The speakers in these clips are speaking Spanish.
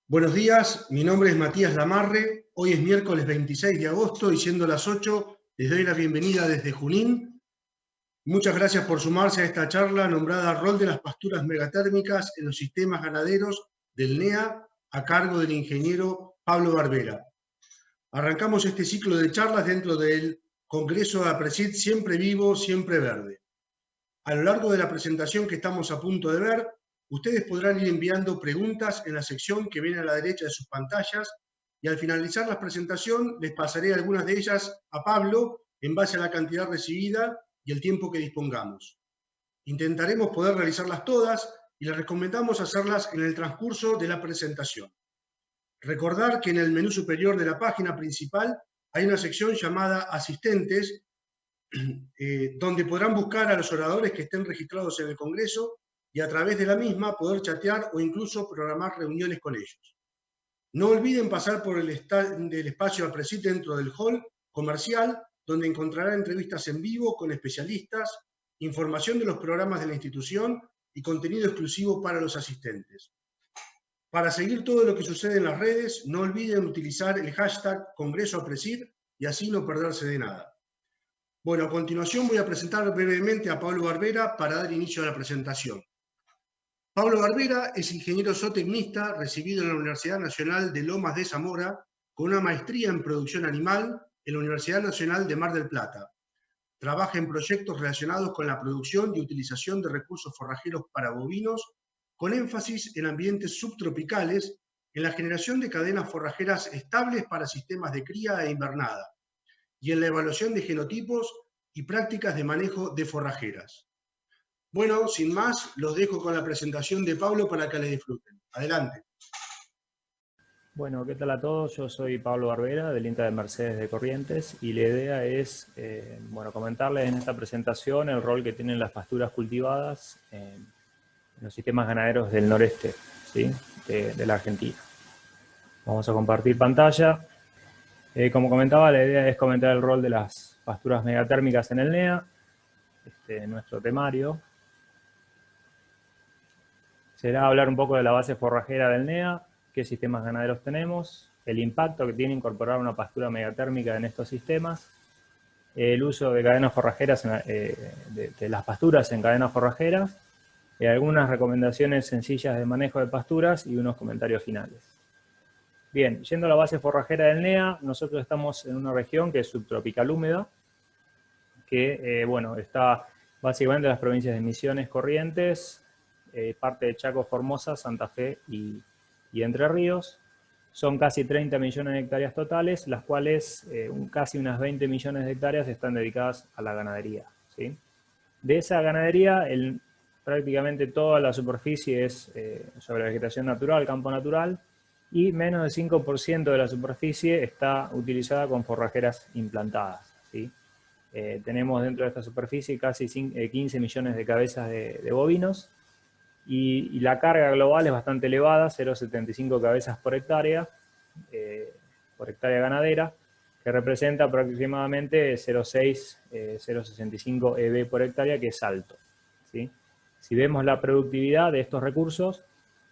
Buenos días, mi nombre es Matías Lamarre. Hoy es miércoles 26 de agosto y siendo las 8, les doy la bienvenida desde Junín. Muchas gracias por sumarse a esta charla nombrada Rol de las pasturas megatérmicas en los sistemas ganaderos del NEA a cargo del ingeniero Pablo Barbera. Arrancamos este ciclo de charlas dentro del Congreso de APRESID Siempre Vivo, Siempre Verde. A lo largo de la presentación que estamos a punto de ver, ustedes podrán ir enviando preguntas en la sección que viene a la derecha de sus pantallas y al finalizar la presentación les pasaré algunas de ellas a Pablo en base a la cantidad recibida y el tiempo que dispongamos. Intentaremos poder realizarlas todas y les recomendamos hacerlas en el transcurso de la presentación. Recordar que en el menú superior de la página principal hay una sección llamada Asistentes, donde podrán buscar a los oradores que estén registrados en el Congreso y a través de la misma poder chatear o incluso programar reuniones con ellos. No olviden pasar por el espacio APRESID dentro del hall comercial, donde encontrarán entrevistas en vivo con especialistas, información de los programas de la institución y contenido exclusivo para los asistentes. Para seguir todo lo que sucede en las redes, no olviden utilizar el hashtag Congreso APRESID y así no perderse de nada. Bueno, a continuación voy a presentar brevemente a Pablo Barbera para dar inicio a la presentación. Pablo Barbera es ingeniero zootecnista recibido en la Universidad Nacional de Lomas de Zamora con una maestría en producción animal en la Universidad Nacional de Mar del Plata. Trabaja en proyectos relacionados con la producción y utilización de recursos forrajeros para bovinos, con énfasis en ambientes subtropicales, en la generación de cadenas forrajeras estables para sistemas de cría e invernada, y en la evaluación de genotipos y prácticas de manejo de forrajeras. Bueno, sin más, los dejo con la presentación de Pablo para que la disfruten. Adelante. Bueno, ¿qué tal a todos? Yo soy Pablo Barbera, del INTA de Mercedes de Corrientes, y la idea es comentarles en esta presentación el rol que tienen las pasturas cultivadas en los sistemas ganaderos del noreste, ¿sí? de la Argentina. Vamos a compartir pantalla. Como comentaba, la idea es comentar el rol de las pasturas megatérmicas en el NEA, nuestro temario. Será hablar un poco de la base forrajera del NEA, qué sistemas ganaderos tenemos, el impacto que tiene incorporar una pastura megatérmica en estos sistemas, el uso de cadenas forrajeras, de las pasturas en cadenas forrajeras, algunas recomendaciones sencillas de manejo de pasturas y unos comentarios finales. Bien, yendo a la base forrajera del NEA, nosotros estamos en una región que es subtropical húmeda, que está básicamente en las provincias de Misiones, Corrientes, parte de Chaco, Formosa, Santa Fe y Entre Ríos. Son casi 30 millones de hectáreas totales, las cuales casi unas 20 millones de hectáreas están dedicadas a la ganadería, ¿sí? De esa ganadería, prácticamente toda la superficie es sobre vegetación natural, campo natural, y menos del 5% de la superficie está utilizada con forrajeras implantadas, ¿sí? Tenemos dentro de esta superficie casi 15 millones de cabezas de bovinos, y la carga global es bastante elevada, 0,75 cabezas por hectárea ganadera, que representa aproximadamente 0,6, 0,65 EB por hectárea, que es alto, ¿sí? Si vemos la productividad de estos recursos,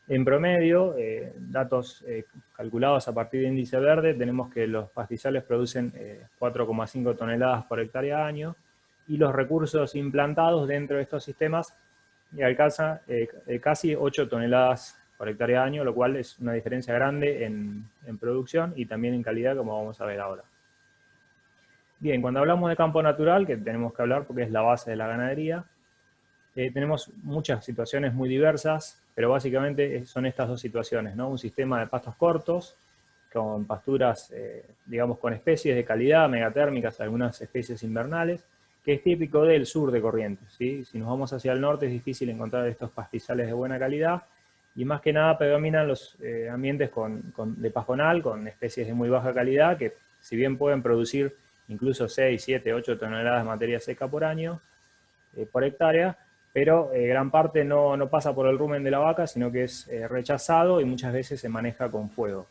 en promedio, datos calculados a partir de índice verde, tenemos que los pastizales producen 4,5 toneladas por hectárea año, y los recursos implantados dentro de estos sistemas alcanza casi 8 toneladas por hectárea año, lo cual es una diferencia grande en producción y también en calidad, como vamos a ver ahora. Bien, cuando hablamos de campo natural, que tenemos que hablar porque es la base de la ganadería, tenemos muchas situaciones muy diversas, pero básicamente son estas dos situaciones, ¿no? Un sistema de pastos cortos, con pasturas, digamos, con especies de calidad, megatérmicas, algunas especies invernales, que es típico del sur de Corrientes, ¿sí? Si nos vamos hacia el norte es difícil encontrar estos pastizales de buena calidad, y más que nada predominan los ambientes de pajonal, con especies de muy baja calidad, que si bien pueden producir incluso 6, 7, 8 toneladas de materia seca por año, por hectárea, pero gran parte no pasa por el rumen de la vaca, sino que es rechazado y muchas veces se maneja con fuego,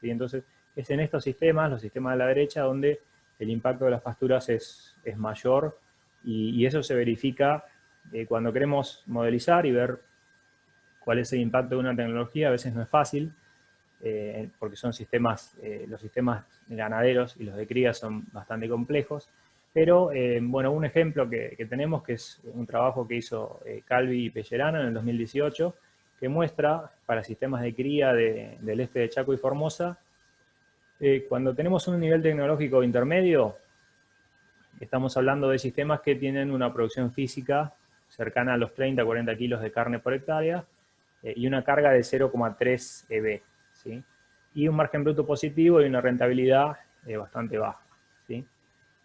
¿sí? Entonces es en estos sistemas, los sistemas de la derecha, donde el impacto de las pasturas es mayor, y eso se verifica cuando queremos modelizar y ver cuál es el impacto de una tecnología. A veces no es fácil, porque son sistemas, los sistemas ganaderos y los de cría son bastante complejos. Pero, bueno, un ejemplo que tenemos, que es un trabajo que hizo Calvi y Pellerano en el 2018, que muestra para sistemas de cría del este de Chaco y Formosa, cuando tenemos un nivel tecnológico intermedio, estamos hablando de sistemas que tienen una producción física cercana a los 30-40 kilos de carne por hectárea y una carga de 0,3 EB, ¿sí? Y un margen bruto positivo y una rentabilidad bastante baja, ¿sí?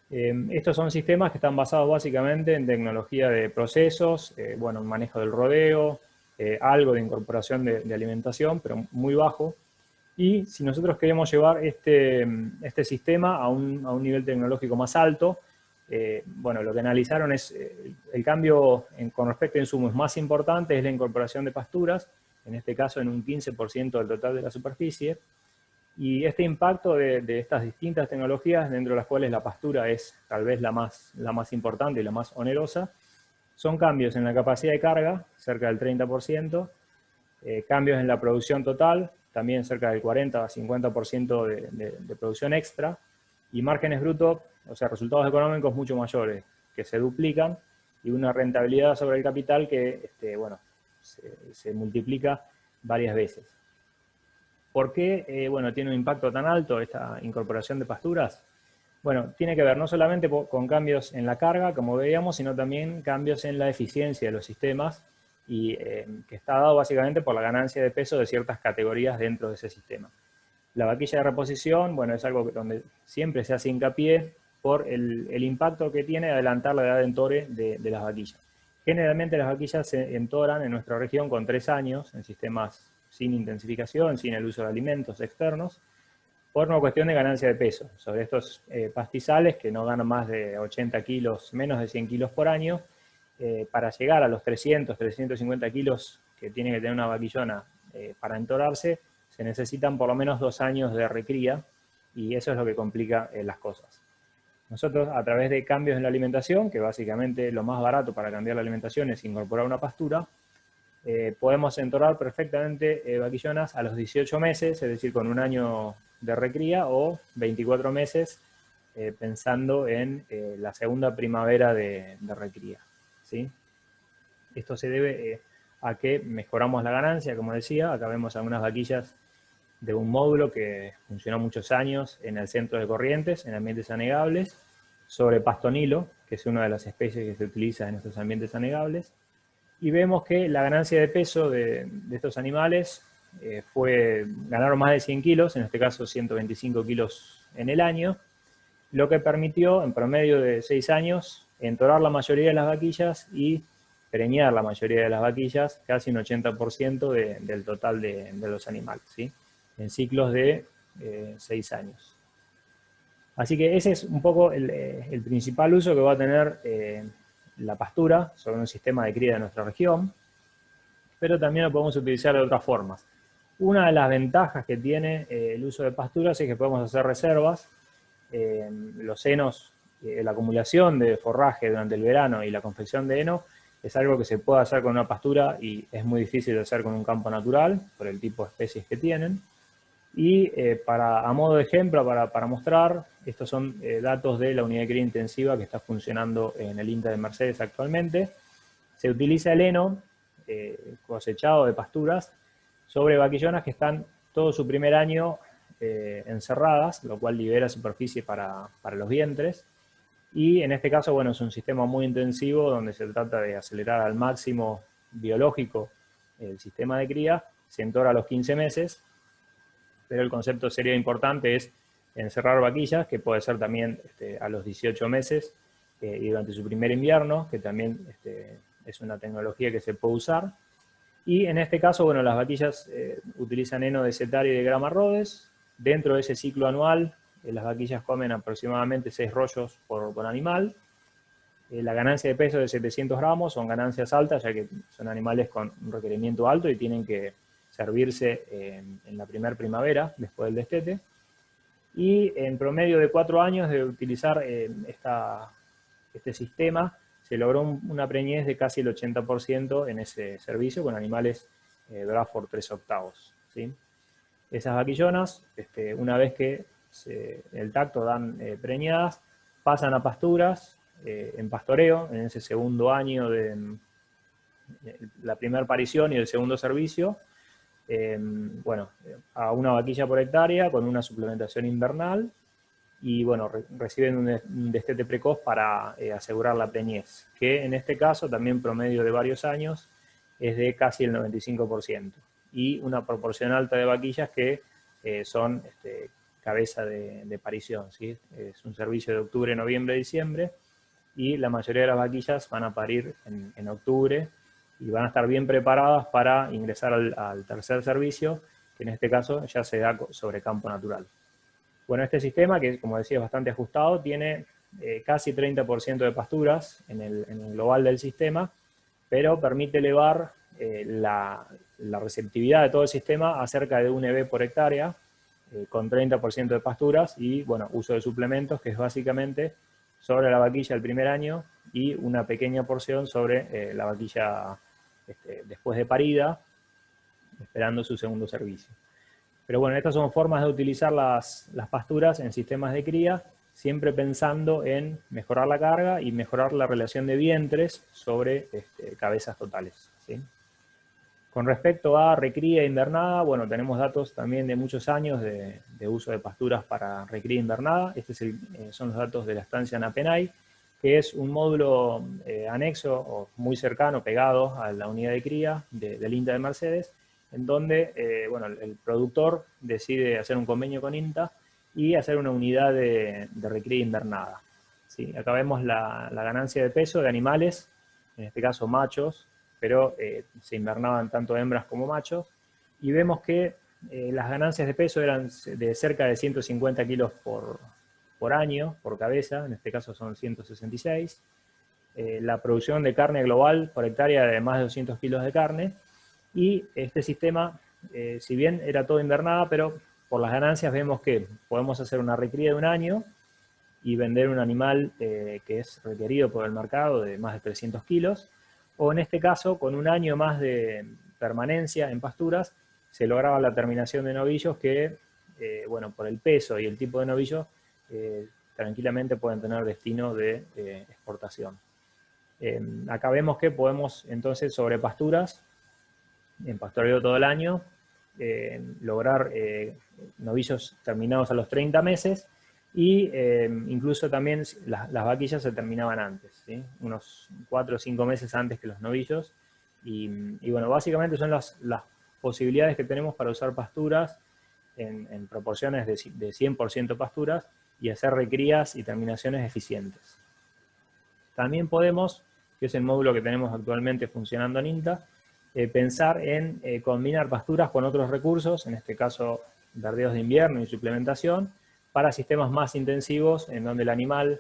Estos son sistemas que están basados básicamente en tecnología de procesos, bueno, manejo del rodeo, algo de incorporación de alimentación, pero muy bajo. Y si nosotros queremos llevar este sistema a un nivel tecnológico más alto, bueno, lo que analizaron es el cambio con respecto a insumos más importante es la incorporación de pasturas, en este caso en un 15% del total de la superficie. Y este impacto de estas distintas tecnologías, dentro de las cuales la pastura es tal vez la más importante y la más onerosa, son cambios en la capacidad de carga, cerca del 30%, cambios en la producción total, también cerca del 40 a 50% de producción extra, y márgenes brutos, o sea, resultados económicos mucho mayores, que se duplican, y una rentabilidad sobre el capital que, bueno, se multiplica varias veces. ¿Por qué bueno, tiene un impacto tan alto esta incorporación de pasturas? Bueno, tiene que ver no solamente con cambios en la carga, como veíamos, sino también cambios en la eficiencia de los sistemas, y que está dado básicamente por la ganancia de peso de ciertas categorías dentro de ese sistema. La vaquilla de reposición, bueno, es algo donde siempre se hace hincapié por el impacto que tiene adelantar la edad de entore de las vaquillas. Generalmente las vaquillas se entoran en nuestra región con 3 años, en sistemas sin intensificación, sin el uso de alimentos externos, por una cuestión de ganancia de peso. Sobre estos pastizales que no ganan más de 80 kilos, menos de 100 kilos por año, para llegar a los 300, 350 kilos que tiene que tener una vaquillona para entorarse, se necesitan por lo menos 2 años de recría, y eso es lo que complica las cosas. Nosotros, a través de cambios en la alimentación, que básicamente lo más barato para cambiar la alimentación es incorporar una pastura, podemos entorar perfectamente vaquillonas a los 18 meses, es decir, con 1 año de recría, o 24 meses pensando en la segunda primavera de recría, ¿sí? Esto se debe a que mejoramos la ganancia, como decía. Acá vemos algunas vaquillas de un módulo que funcionó muchos años en el centro de Corrientes, en ambientes anegables, sobre pastonilo, que es una de las especies que se utiliza en estos ambientes anegables. Y vemos que la ganancia de peso de estos animales ganaron más de 100 kilos, en este caso 125 kilos en el año, lo que permitió, en promedio de 6 años, entorar la mayoría de las vaquillas y preñar la mayoría de las vaquillas, casi un 80% del total de los animales, ¿sí? En ciclos de 6 años. Así que ese es un poco el principal uso que va a tener la pastura sobre un sistema de cría de nuestra región, pero también lo podemos utilizar de otras formas. Una de las ventajas que tiene el uso de pasturas es que podemos hacer reservas. Los henos, la acumulación de forraje durante el verano y la confección de heno es algo que se puede hacer con una pastura y es muy difícil de hacer con un campo natural por el tipo de especies que tienen. Y a modo de ejemplo, para mostrar, estos son datos de la unidad de cría intensiva que está funcionando en el INTA de Mercedes actualmente. Se utiliza el heno cosechado de pasturas sobre vaquillonas que están todo su primer año encerradas, lo cual libera superficie para los vientres. Y en este caso, bueno, es un sistema muy intensivo donde se trata de acelerar al máximo biológico el sistema de cría. Se entora a los 15 meses, pero el concepto sería importante es encerrar vaquillas, que puede ser también a los 18 meses y durante su primer invierno, que también es una tecnología que se puede usar. Y en este caso, bueno, las vaquillas utilizan heno de setario y de grama Rhodes. Dentro de ese ciclo anual, las vaquillas comen aproximadamente 6 rollos por animal. La ganancia de peso de 700 gramos son ganancias altas, ya que son animales con un requerimiento alto y tienen que servirse en la primera primavera, después del destete. Y en promedio de 4 años de utilizar este sistema, se logró una preñez de casi el 80% en ese servicio con animales Braford 3/8, ¿sí? Esas vaquillonas, una vez que el tacto dan preñadas, pasan a pasturas en pastoreo, en ese segundo año de la primera parición y el segundo servicio, bueno, a una vaquilla por hectárea con una suplementación invernal y bueno, reciben un destete precoz para asegurar la preñez, que en este caso también promedio de varios años es de casi el 95%, y una proporción alta de vaquillas que son cabeza de parición, ¿sí? Es un servicio de octubre, noviembre, diciembre, y la mayoría de las vaquillas van a parir en octubre y van a estar bien preparadas para ingresar al tercer servicio, que en este caso ya se da sobre campo natural. Bueno, este sistema, que como decía es bastante ajustado, tiene casi 30% de pasturas en el global del sistema, pero permite elevar la receptividad de todo el sistema a cerca de 1 EB por hectárea, con 30% de pasturas y, bueno, uso de suplementos, que es básicamente sobre la vaquilla el primer año y una pequeña porción sobre la vaquilla después de parida, esperando su segundo servicio. Pero bueno, estas son formas de utilizar las pasturas en sistemas de cría, siempre pensando en mejorar la carga y mejorar la relación de vientres sobre cabezas totales, ¿sí? Con respecto a recría e invernada, bueno, tenemos datos también de muchos años de uso de pasturas para recría e invernada. Estos son los datos de la estancia Napenay, que es un módulo anexo o muy cercano, pegado a la unidad de cría del INTA de Mercedes, en donde bueno, el productor decide hacer un convenio con INTA y hacer una unidad de recría invernada. ¿Sí? Acá vemos la ganancia de peso de animales, en este caso machos, pero se invernaban tanto hembras como machos, y vemos que las ganancias de peso eran de cerca de 150 kilos por año, por cabeza, en este caso son 166. La producción de carne global por hectárea de más de 200 kilos de carne, y este sistema, si bien era todo invernada, pero por las ganancias vemos que podemos hacer una recría de un año y vender un animal que es requerido por el mercado de más de 300 kilos, o en este caso, con un año más de permanencia en pasturas, se lograba la terminación de novillos que, bueno, por el peso y el tipo de novillo, tranquilamente pueden tener destino de exportación. Acá vemos que podemos, entonces, sobre pasturas, en pastoreo todo el año, lograr novillos terminados a los 30 meses, y incluso también las vaquillas se terminaban antes, ¿sí? Unos 4 o 5 meses antes que los novillos, y bueno, básicamente son las posibilidades que tenemos para usar pasturas en proporciones de 100% pasturas y hacer recrías y terminaciones eficientes. También podemos, que es el módulo que tenemos actualmente funcionando en INTA, pensar en combinar pasturas con otros recursos, en este caso verdeos de invierno y suplementación, para sistemas más intensivos en donde el animal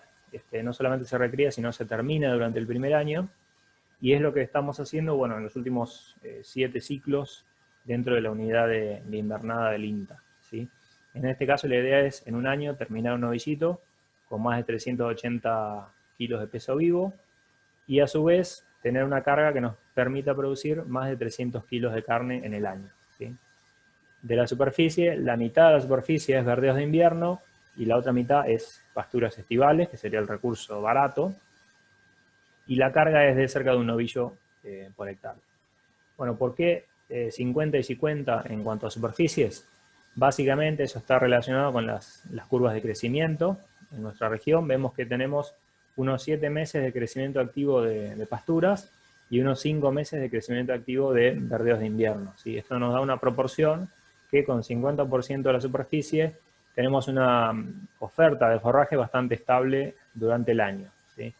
no solamente se recría, sino se termina durante el primer año, y es lo que estamos haciendo, bueno, en los últimos 7 ciclos dentro de la unidad de invernada del INTA, ¿sí? En este caso la idea es en un año terminar un novillito con más de 380 kilos de peso vivo, y a su vez tener una carga que nos permita producir más de 300 kilos de carne en el año, ¿sí? De la superficie, la mitad de la superficie es verdeos de invierno y la otra mitad es pasturas estivales, que sería el recurso barato, y la carga es de cerca de un novillo por hectárea. Bueno, ¿por qué 50 y 50 en cuanto a superficies? Básicamente eso está relacionado con las curvas de crecimiento. En nuestra región vemos que tenemos unos 7 meses de crecimiento activo de pasturas y unos 5 meses de crecimiento activo de verdeos de invierno, ¿sí? Esto nos da una proporción que con 50% de la superficie tenemos una oferta de forraje bastante estable durante el año, ¿sí?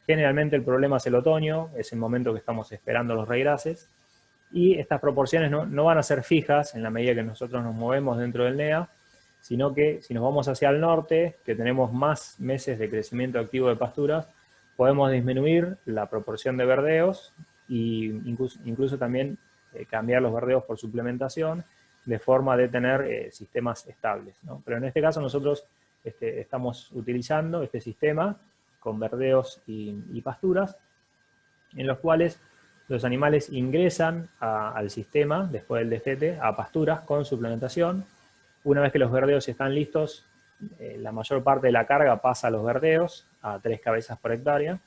Generalmente el problema es el otoño, es el momento que estamos esperando los regrases, y estas proporciones no van a ser fijas en la medida que nosotros nos movemos dentro del NEA, sino que si nos vamos hacia el norte, que tenemos más meses de crecimiento activo de pasturas, podemos disminuir la proporción de verdeos e incluso también cambiar los verdeos por suplementación, de forma de tener sistemas estables, ¿no? Pero en este caso nosotros estamos utilizando este sistema con verdeos y pasturas, en los cuales Los animales ingresan al sistema, después del destete, a pasturas con suplementación. Una vez que los verdeos están listos, la mayor parte de la carga pasa a los verdeos, a 3 cabezas por hectárea.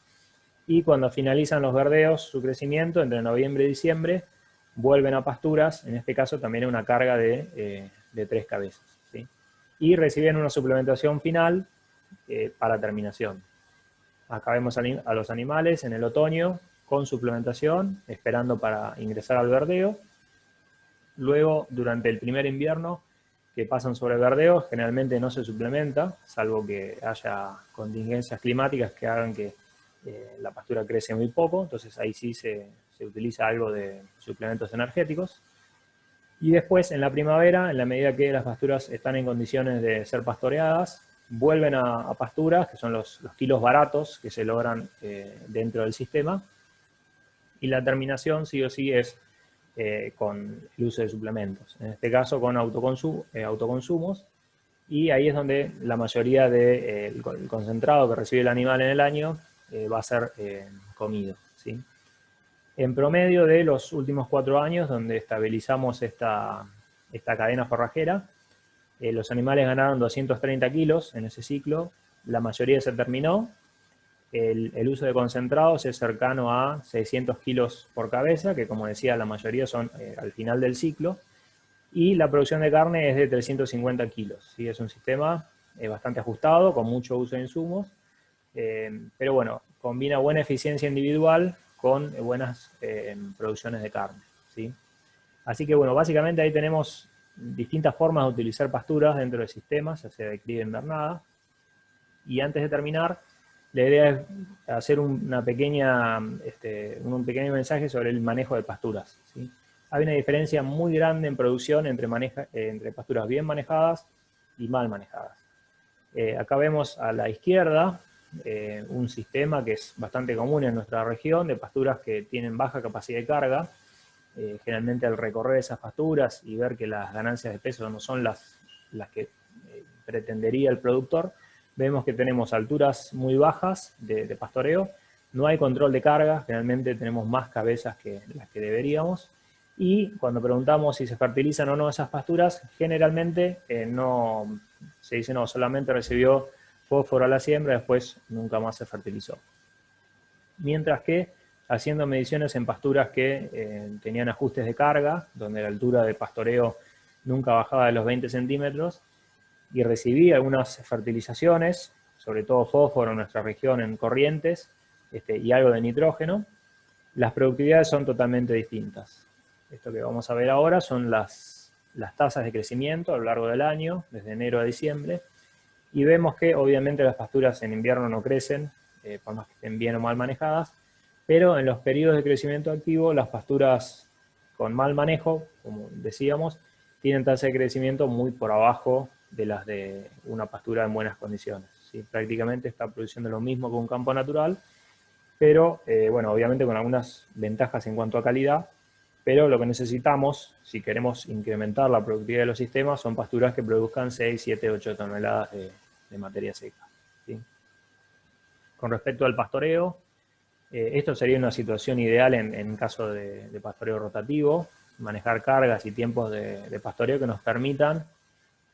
Y cuando finalizan los verdeos, su crecimiento, entre noviembre y diciembre, vuelven a pasturas, en este caso también una carga de 3 cabezas, ¿sí? Y reciben una suplementación final para terminación. Acá vemos a los animales en el otoño con suplementación, esperando para ingresar al verdeo. Luego, durante el primer invierno, que pasan sobre verdeo, generalmente no se suplementa, salvo que haya contingencias climáticas que hagan que la pastura crece muy poco, entonces ahí sí se utiliza algo de suplementos energéticos. Y después, en la primavera, en la medida que las pasturas están en condiciones de ser pastoreadas, vuelven a pasturas, que son los kilos baratos que se logran dentro del sistema, y la terminación sí o sí es con el uso de suplementos, en este caso con autoconsumos, y ahí es donde la mayoría del concentrado que recibe el animal en el año va a ser comido, ¿sí? En promedio de los últimos 4 años, donde estabilizamos esta cadena forrajera, los animales ganaron 230 kilos en ese ciclo, la mayoría se terminó. El uso de concentrados es cercano a 600 kilos por cabeza, que como decía, la mayoría son al final del ciclo, y la producción de carne es de 350 kilos. ¿Sí? Es un sistema bastante ajustado, con mucho uso de insumos, pero bueno, combina buena eficiencia individual con buenas producciones de carne, ¿sí? Así que bueno, básicamente ahí tenemos distintas formas de utilizar pasturas dentro del sistema, ya sea de cría e invernada. Y antes de terminar, la idea es hacer un pequeño mensaje sobre el manejo de pasturas, ¿sí? Hay una diferencia muy grande en producción entre pasturas bien manejadas y mal manejadas. Acá vemos a la izquierda un sistema que es bastante común en nuestra región, de pasturas que tienen baja capacidad de carga. Generalmente al recorrer esas pasturas y ver que las ganancias de peso no son las que pretendería el productor, vemos que tenemos alturas muy bajas de pastoreo, no hay control de carga, generalmente tenemos más cabezas que las que deberíamos, y cuando preguntamos si se fertilizan o no esas pasturas, generalmente no, se dice no, solamente recibió fósforo a la siembra, después nunca más se fertilizó. Mientras que haciendo mediciones en pasturas que tenían ajustes de carga, donde la altura de pastoreo nunca bajaba de los 20 centímetros, y recibí algunas fertilizaciones, sobre todo fósforo en nuestra región en Corrientes, y algo de nitrógeno, las productividades son totalmente distintas. Esto que vamos a ver ahora son las tasas de crecimiento a lo largo del año, desde enero a diciembre, y vemos que obviamente las pasturas en invierno no crecen, por más que estén bien o mal manejadas, pero en los periodos de crecimiento activo, las pasturas con mal manejo, como decíamos, tienen tasa de crecimiento muy por abajo de las de una pastura en buenas condiciones, ¿sí? Prácticamente está produciendo lo mismo que un campo natural, pero bueno, obviamente con algunas ventajas en cuanto a calidad, pero lo que necesitamos, si queremos incrementar la productividad de los sistemas, son pasturas que produzcan 6, 7, 8 toneladas de materia seca, ¿sí? Con respecto al pastoreo, esto sería una situación ideal en caso de pastoreo rotativo, manejar cargas y tiempos de pastoreo que nos permitan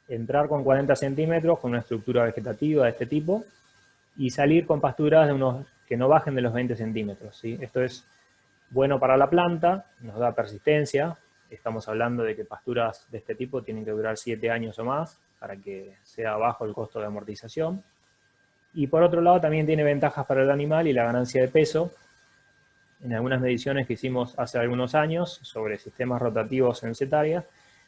entrar con 40 centímetros con una estructura vegetativa de este tipo y salir con pasturas que no bajen de los 20 centímetros, ¿sí? Esto es bueno para la planta, nos da persistencia. Estamos hablando de que pasturas de este tipo tienen que durar 7 años o más para que sea bajo el costo de amortización. Y por otro lado también tiene ventajas para el animal y la ganancia de peso. En algunas mediciones que hicimos hace algunos años sobre sistemas rotativos en setaria,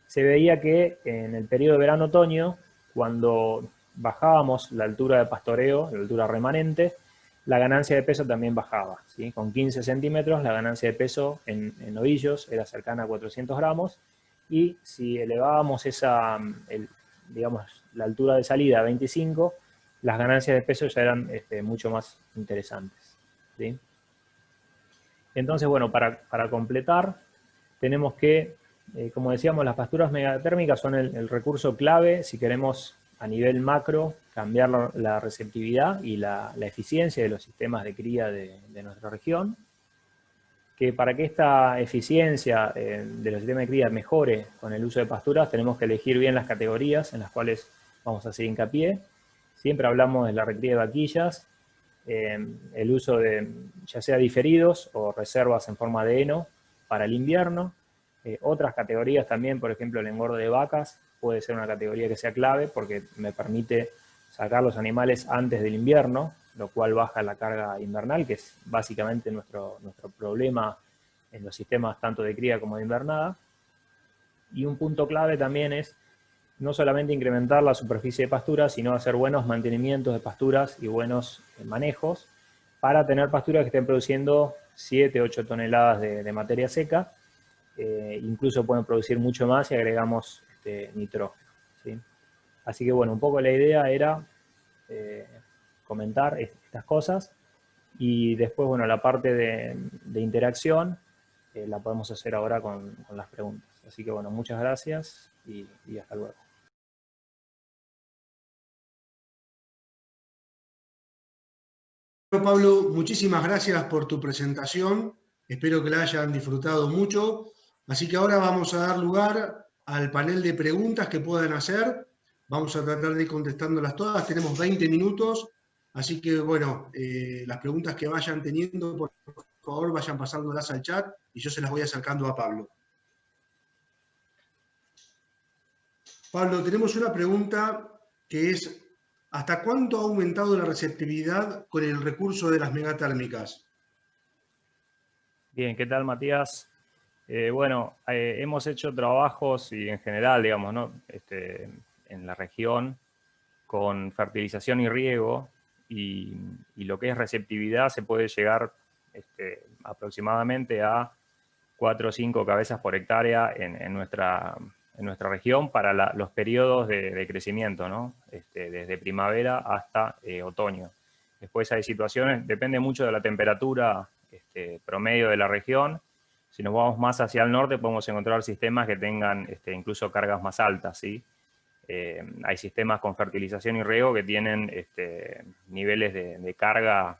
se veía que en el periodo de verano-otoño, cuando bajábamos la altura de pastoreo, la altura remanente, la ganancia de peso también bajaba, ¿sí? Con 15 centímetros la ganancia de peso en novillos era cercana a 400 gramos, y si elevábamos digamos, la altura de salida a 25, las ganancias de peso ya eran mucho más interesantes, ¿sí? Entonces, bueno, para completar, tenemos que, como decíamos, las pasturas megatérmicas son el recurso clave si queremos a nivel macro cambiar la receptividad y la eficiencia de los sistemas de cría de nuestra región, que para que esta eficiencia de los sistemas de cría mejore con el uso de pasturas, tenemos que elegir bien las categorías en las cuales vamos a hacer hincapié. Siempre hablamos de la recría de vaquillas, el uso de ya sea diferidos o reservas en forma de heno para el invierno. Otras categorías también, por ejemplo, el engorde de vacas puede ser una categoría que sea clave porque me permite sacar los animales antes del invierno, lo cual baja la carga invernal, que es básicamente nuestro problema en los sistemas tanto de cría como de invernada. Y un punto clave también es no solamente incrementar la superficie de pasturas, sino hacer buenos mantenimientos de pasturas y buenos manejos para tener pasturas que estén produciendo 7, 8 toneladas de materia seca. Incluso pueden producir mucho más si agregamos nitrógeno, ¿sí? Así que bueno, un poco la idea era comentar estas cosas y después, bueno, la parte de interacción la podemos hacer ahora con las preguntas. Así que bueno, muchas gracias y hasta luego. Bueno, Pablo, muchísimas gracias por tu presentación. Espero que la hayan disfrutado mucho. Así que ahora vamos a dar lugar al panel de preguntas que puedan hacer. Vamos a tratar de ir contestándolas todas. Tenemos 20 minutos. Así que, bueno, las preguntas que vayan teniendo, por favor, vayan pasándolas al chat y yo se las voy acercando a Pablo. Pablo, tenemos una pregunta que es: ¿hasta cuánto ha aumentado la receptividad con el recurso de las megatérmicas? Bien, ¿qué tal, Matías? Bueno, hemos hecho trabajos y en general, digamos, ¿no? En la región con fertilización y riego y lo que es receptividad se puede llegar aproximadamente a 4 o 5 cabezas por hectárea en nuestra región para los periodos de crecimiento, ¿no? Desde primavera hasta otoño. Después hay situaciones, depende mucho de la temperatura promedio de la región. Si nos vamos más hacia el norte podemos encontrar sistemas que tengan incluso cargas más altas, ¿sí? Hay sistemas con fertilización y riego que tienen niveles de carga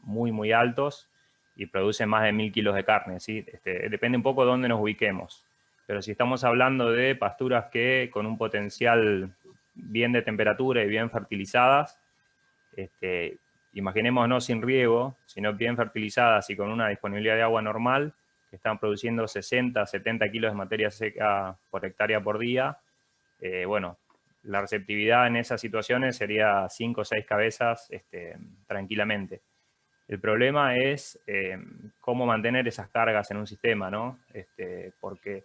muy, muy altos y producen más de 1000 kilos de carne, ¿sí? Depende un poco de dónde nos ubiquemos. Pero si estamos hablando de pasturas que con un potencial bien de temperatura y bien fertilizadas, imaginemos no sin riego, sino bien fertilizadas y con una disponibilidad de agua normal, que están produciendo 60, 70 kilos de materia seca por hectárea por día, bueno, la receptividad en esas situaciones sería 5 o 6 cabezas tranquilamente. El problema es cómo mantener esas cargas en un sistema, ¿no? Porque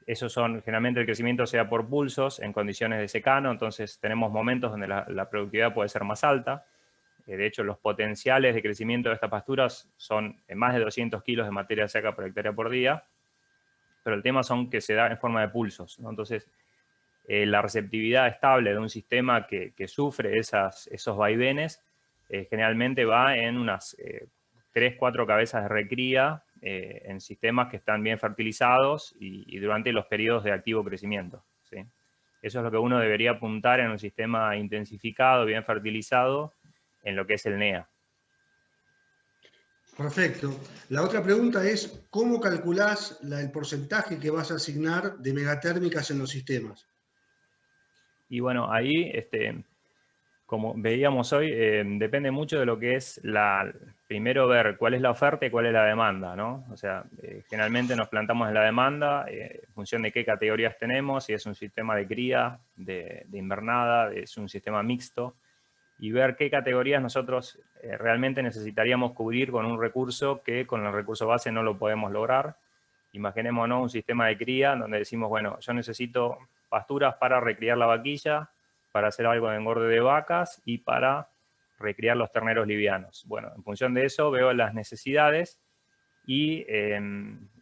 esos son, generalmente el crecimiento sea por pulsos en condiciones de secano, entonces tenemos momentos donde la productividad puede ser más alta. De hecho, los potenciales de crecimiento de estas pasturas son más de 200 kilos de materia seca por hectárea por día, pero el tema son que se da en forma de pulsos, ¿no? Entonces, la receptividad estable de un sistema que sufre esos vaivenes generalmente va en unas 3, 4 cabezas de recría en sistemas que están bien fertilizados y durante los periodos de activo crecimiento, ¿sí? Eso es lo que uno debería apuntar en un sistema intensificado, bien fertilizado, en lo que es el NEA. Perfecto. La otra pregunta es: ¿cómo calculás el porcentaje que vas a asignar de megatérmicas en los sistemas? Y bueno, ahí, como veíamos hoy, depende mucho de lo que es primero ver cuál es la oferta y cuál es la demanda, ¿no? O sea, generalmente nos plantamos en la demanda en función de qué categorías tenemos, si es un sistema de cría, de invernada, es un sistema mixto, y ver qué categorías nosotros realmente necesitaríamos cubrir con un recurso que con el recurso base no lo podemos lograr. Imaginémonos un sistema de cría donde decimos, bueno, yo necesito pasturas para recriar la vaquilla, para hacer algo de engorde de vacas y para recriar los terneros livianos. Bueno, en función de eso veo las necesidades y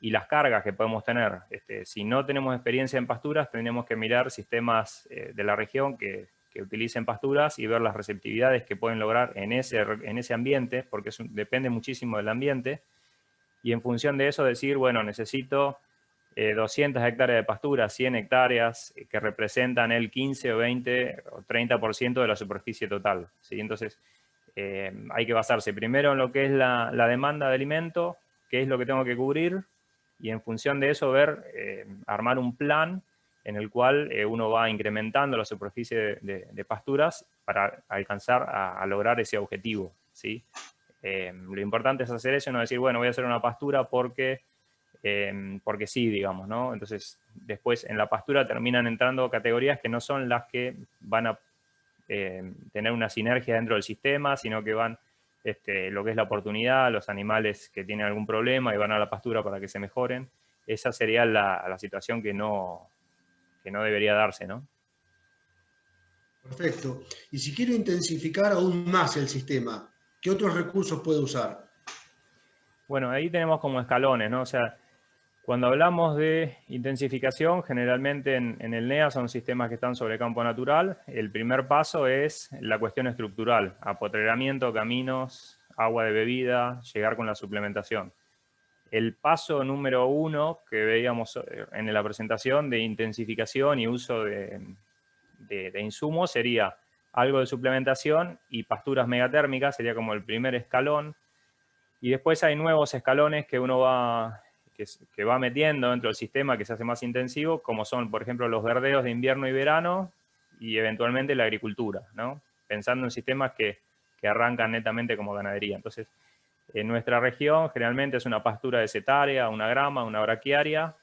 las cargas que podemos tener. Si no tenemos experiencia en pasturas, tendremos que mirar sistemas de la región que utilicen pasturas y ver las receptividades que pueden lograr en ese ambiente, porque depende muchísimo del ambiente, y en función de eso decir, bueno, necesito 200 hectáreas de pastura, 100 hectáreas que representan el 15 o 20 o 30% de la superficie total, ¿sí? Entonces, hay que basarse primero en lo que es la demanda de alimento, qué es lo que tengo que cubrir y en función de eso ver, armar un plan en el cual uno va incrementando la superficie de pasturas para alcanzar a lograr ese objetivo, ¿sí? Lo importante es hacer eso y no decir, bueno, voy a hacer una pastura porque sí, digamos, ¿no? Entonces, después en la pastura terminan entrando categorías que no son las que van a tener una sinergia dentro del sistema, sino que van lo que es la oportunidad, los animales que tienen algún problema y van a la pastura para que se mejoren. Esa sería la situación que no debería darse, ¿no? Perfecto. Y si quiero intensificar aún más el sistema, ¿qué otros recursos puedo usar? Bueno, ahí tenemos como escalones, ¿no? O sea, cuando hablamos de intensificación, generalmente en el NEA son sistemas que están sobre campo natural. El primer paso es la cuestión estructural, apotreramiento, caminos, agua de bebida, llegar con la suplementación. El paso número 1 que veíamos en la presentación de intensificación y uso de insumos sería algo de suplementación y pasturas megatérmicas, sería como el primer escalón. Y después hay nuevos escalones que uno que va metiendo dentro del sistema que se hace más intensivo, como son, por ejemplo, los verdeos de invierno y verano y eventualmente la agricultura, ¿no? Pensando en sistemas que arrancan netamente como ganadería. Entonces, en nuestra región generalmente es una pastura desetaria, una grama, una braquiaria.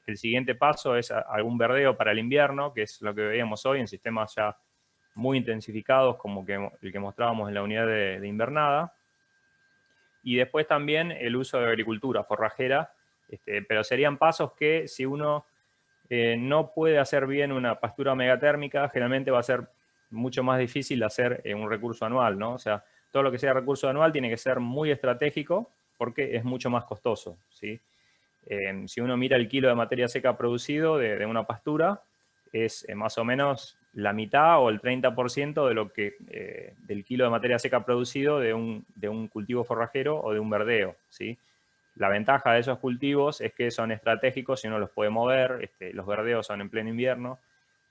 El siguiente paso es algún verdeo para el invierno, que es lo que veíamos hoy en sistemas ya muy intensificados como el que mostrábamos en la unidad de invernada. Y después también el uso de agricultura forrajera, pero serían pasos que si uno no puede hacer bien una pastura megatérmica, generalmente va a ser mucho más difícil hacer un recurso anual, ¿no? O sea, todo lo que sea recurso anual tiene que ser muy estratégico porque es mucho más costoso, ¿sí? Si uno mira el kilo de materia seca producido de una pastura, es más o menos la mitad o el 30% de lo que, del kilo de materia seca producido de un cultivo forrajero o de un verdeo, ¿sí? La ventaja de esos cultivos es que son estratégicos y uno los puede mover, los verdeos son en pleno invierno,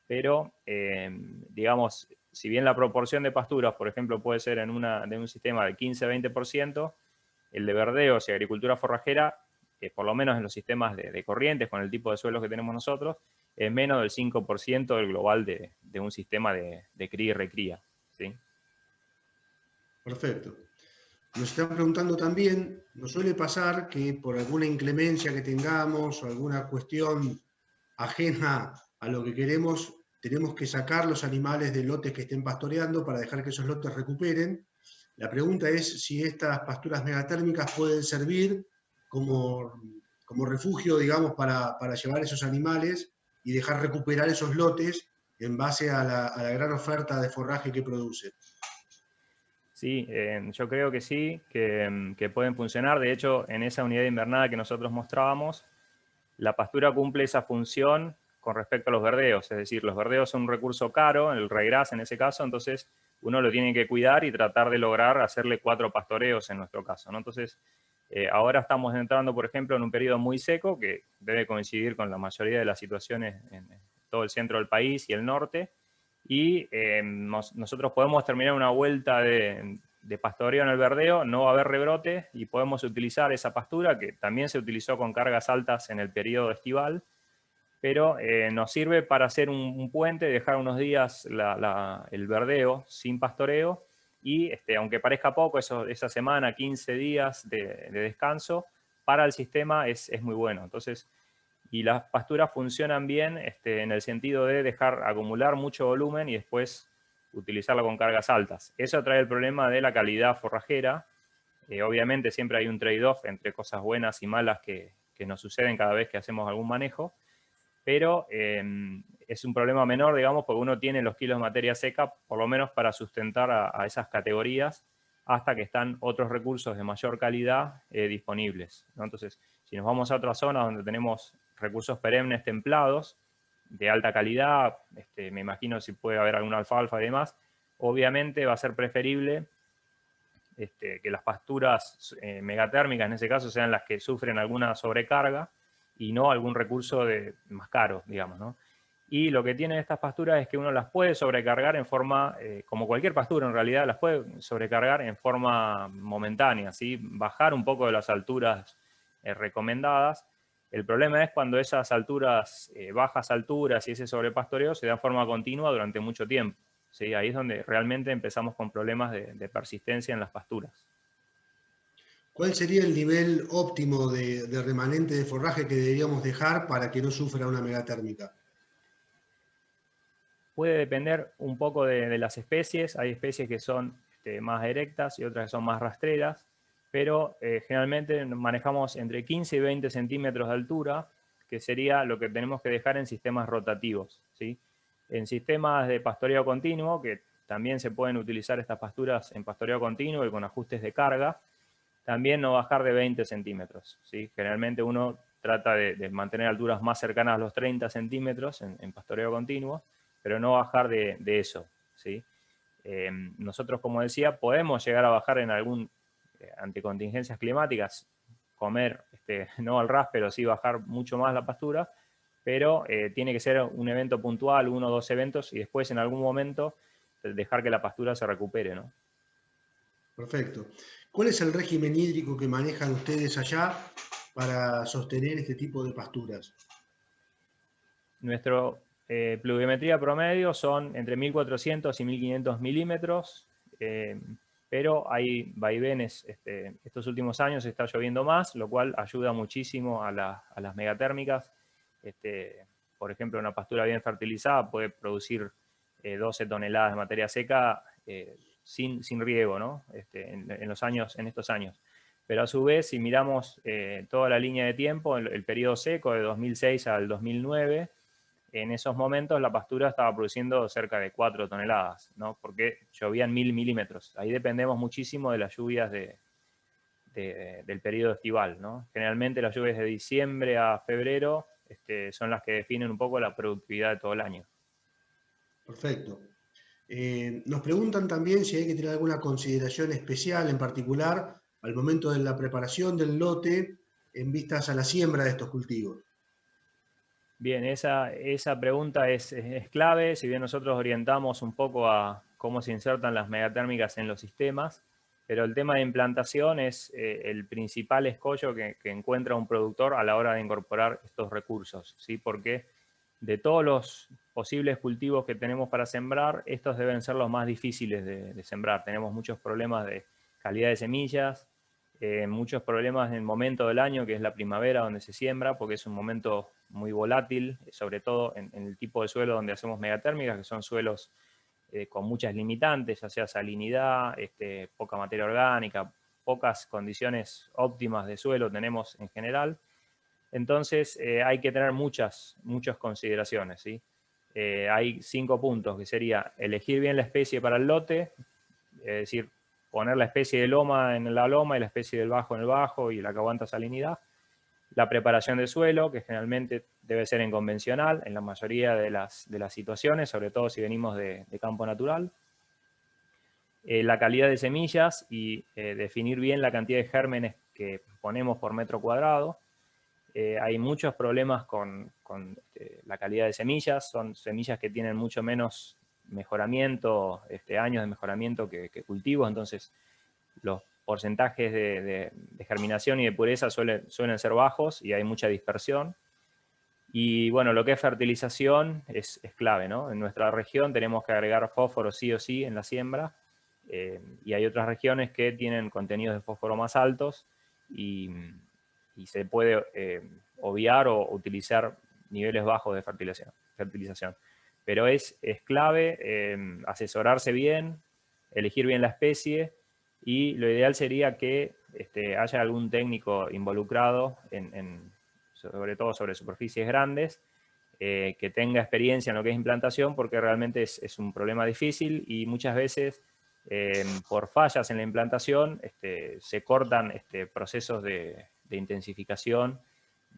pero digamos, si bien la proporción de pasturas, por ejemplo, puede ser de un sistema de 15-20%, el de verdeos y agricultura forrajera, por lo menos en los sistemas de corrientes, con el tipo de suelos que tenemos nosotros, es menos del 5% del global de un sistema de cría y recría, ¿sí? Perfecto. Nos están preguntando también, nos suele pasar que por alguna inclemencia que tengamos o alguna cuestión ajena a lo que queremos, tenemos que sacar los animales de lotes que estén pastoreando para dejar que esos lotes recuperen. La pregunta es si estas pasturas megatérmicas pueden servir como refugio, digamos, para llevar esos animales y dejar recuperar esos lotes en base a la gran oferta de forraje que produce. Sí, yo creo que sí, que pueden funcionar. De hecho, en esa unidad de invernada que nosotros mostrábamos, la pastura cumple esa función con respecto a los verdeos. Es decir, los verdeos son un recurso caro, el regras en ese caso, entonces uno lo tiene que cuidar y tratar de lograr hacerle 4 pastoreos en nuestro caso, ¿no? Entonces, ahora estamos entrando, por ejemplo, en un periodo muy seco que debe coincidir con la mayoría de las situaciones en todo el centro del país y el norte, y nosotros podemos terminar una vuelta de pastoreo en el verdeo, no va a haber rebrote y podemos utilizar esa pastura que también se utilizó con cargas altas en el periodo estival, pero nos sirve para hacer un puente, dejar unos días el verdeo sin pastoreo y aunque parezca poco, esa semana, 15 días de descanso, para el sistema es muy bueno. Entonces, y las pasturas funcionan bien en el sentido de dejar acumular mucho volumen y después utilizarlo con cargas altas. Eso trae el problema de la calidad forrajera. Obviamente siempre hay un trade-off entre cosas buenas y malas que nos suceden cada vez que hacemos algún manejo, pero es un problema menor, digamos, porque uno tiene los kilos de materia seca, por lo menos para sustentar a esas categorías, hasta que están otros recursos de mayor calidad disponibles, ¿no? Entonces, si nos vamos a otra zona donde tenemos recursos perennes templados, de alta calidad, me imagino si puede haber alguna alfalfa y demás, obviamente va a ser preferible que las pasturas megatérmicas, en ese caso, sean las que sufren alguna sobrecarga y no algún recurso más caro, digamos, ¿no? Y lo que tienen estas pasturas es que uno las puede sobrecargar en forma, como cualquier pastura en realidad, las puede sobrecargar en forma momentánea, ¿sí? Bajar un poco de las alturas recomendadas. El problema es cuando esas alturas, bajas alturas y ese sobrepastoreo se da en forma continua durante mucho tiempo, ¿sí? Ahí es donde realmente empezamos con problemas de persistencia en las pasturas. ¿Cuál sería el nivel óptimo de remanente de forraje que deberíamos dejar para que no sufra una megatérmica? Puede depender un poco de las especies. Hay especies que son más erectas y otras que son más rastreras, pero generalmente manejamos entre 15 y 20 centímetros de altura, que sería lo que tenemos que dejar en sistemas rotativos, ¿sí? En sistemas de pastoreo continuo, que también se pueden utilizar estas pasturas en pastoreo continuo y con ajustes de carga, también no bajar de 20 centímetros, ¿sí? Generalmente uno trata de mantener alturas más cercanas a los 30 centímetros en pastoreo continuo, pero no bajar de eso, ¿sí? Nosotros, como decía, podemos llegar a bajar en algún, ante contingencias climáticas, comer, no al ras, pero sí bajar mucho más la pastura, pero tiene que ser un evento puntual, 1 o 2 eventos, y después en algún momento dejar que la pastura se recupere, ¿no? Perfecto. ¿Cuál es el régimen hídrico que manejan ustedes allá para sostener este tipo de pasturas? Nuestro pluviometría promedio son entre 1400 y 1500 milímetros, pero hay vaivenes. Estos últimos años está lloviendo más, lo cual ayuda muchísimo a las megatérmicas. Por ejemplo, una pastura bien fertilizada puede producir 12 toneladas de materia seca sin riego, ¿no? En estos años. Pero a su vez, si miramos toda la línea de tiempo, el periodo seco de 2006 al 2009, en esos momentos la pastura estaba produciendo cerca de 4 toneladas, ¿no? Porque llovían 1000 milímetros. Ahí dependemos muchísimo de las lluvias del periodo estival, ¿no? Generalmente las lluvias de diciembre a febrero son las que definen un poco la productividad de todo el año. Perfecto. Nos preguntan también si hay que tener alguna consideración especial en particular al momento de la preparación del lote en vistas a la siembra de estos cultivos. Bien, esa pregunta es clave. Si bien nosotros orientamos un poco a cómo se insertan las megatérmicas en los sistemas, pero el tema de implantación es el principal escollo que encuentra un productor a la hora de incorporar estos recursos, ¿sí? Porque de todos los posibles cultivos que tenemos para sembrar, estos deben ser los más difíciles de sembrar. Tenemos muchos problemas de calidad de semillas, muchos problemas en el momento del año, que es la primavera, donde se siembra, porque es un momento muy volátil, sobre todo en el tipo de suelo donde hacemos megatérmicas, que son suelos con muchas limitantes, ya sea salinidad, poca materia orgánica, pocas condiciones óptimas de suelo tenemos en general. Entonces hay que tener muchas consideraciones, ¿sí? Hay 5 puntos, que sería elegir bien la especie para el lote, es decir, poner la especie de loma en la loma y la especie del bajo en el bajo y la que aguanta salinidad. La preparación del suelo, que generalmente debe ser en convencional, en la mayoría de las situaciones, sobre todo si venimos de campo natural. La calidad de semillas y definir bien la cantidad de gérmenes que ponemos por metro cuadrado. Hay muchos problemas con la calidad de semillas, son semillas que tienen mucho menos mejoramiento, años de mejoramiento que cultivos, entonces los porcentajes de germinación y de pureza suelen ser bajos y hay mucha dispersión. Y bueno, lo que es fertilización es clave, ¿no? En nuestra región tenemos que agregar fósforo sí o sí en la siembra, y hay otras regiones que tienen contenidos de fósforo más altos y se puede obviar o utilizar niveles bajos de fertilización. Pero es clave asesorarse bien, elegir bien la especie, y lo ideal sería que haya algún técnico involucrado, sobre todo sobre superficies grandes, que tenga experiencia en lo que es implantación, porque realmente es un problema difícil y muchas veces por fallas en la implantación se cortan procesos de intensificación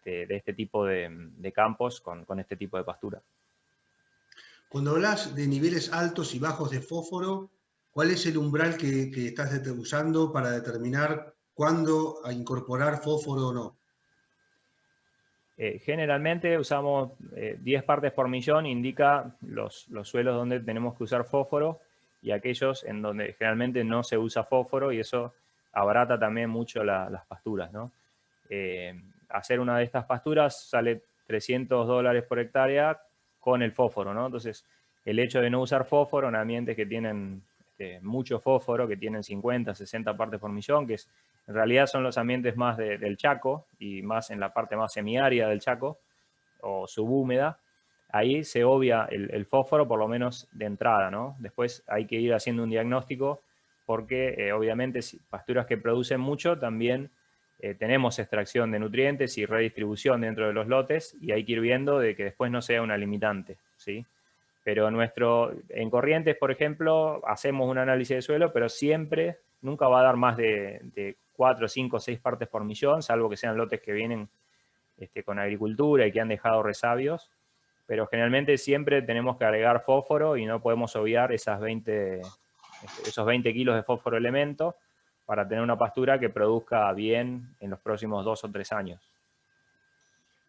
de este tipo de campos con este tipo de pastura. Cuando hablas de niveles altos y bajos de fósforo, ¿cuál es el umbral que estás usando para determinar cuándo a incorporar fósforo o no? Generalmente usamos 10 partes por millón, indica los suelos donde tenemos que usar fósforo y aquellos en donde generalmente no se usa fósforo, y eso abarata también mucho las pasturas, ¿no? hacer una de estas pasturas sale $300 por hectárea con el fósforo, ¿no? Entonces, el hecho de no usar fósforo en ambientes que tienen mucho fósforo, que tienen 50, 60 partes por millón, que en realidad son los ambientes más del Chaco y más en la parte más semiárida del Chaco o subhúmeda, ahí se obvia el fósforo por lo menos de entrada, ¿no? Después hay que ir haciendo un diagnóstico porque obviamente pasturas que producen mucho también tenemos extracción de nutrientes y redistribución dentro de los lotes y hay que ir viendo de que después no sea una limitante, ¿sí? Pero en Corrientes, por ejemplo, hacemos un análisis de suelo, pero siempre, nunca va a dar más de 4, 5, 6 partes por millón, salvo que sean lotes que vienen con agricultura y que han dejado resabios, pero generalmente siempre tenemos que agregar fósforo y no podemos obviar esos 20 kilos de fósforo elemento para tener una pastura que produzca bien en los próximos 2 o 3 años.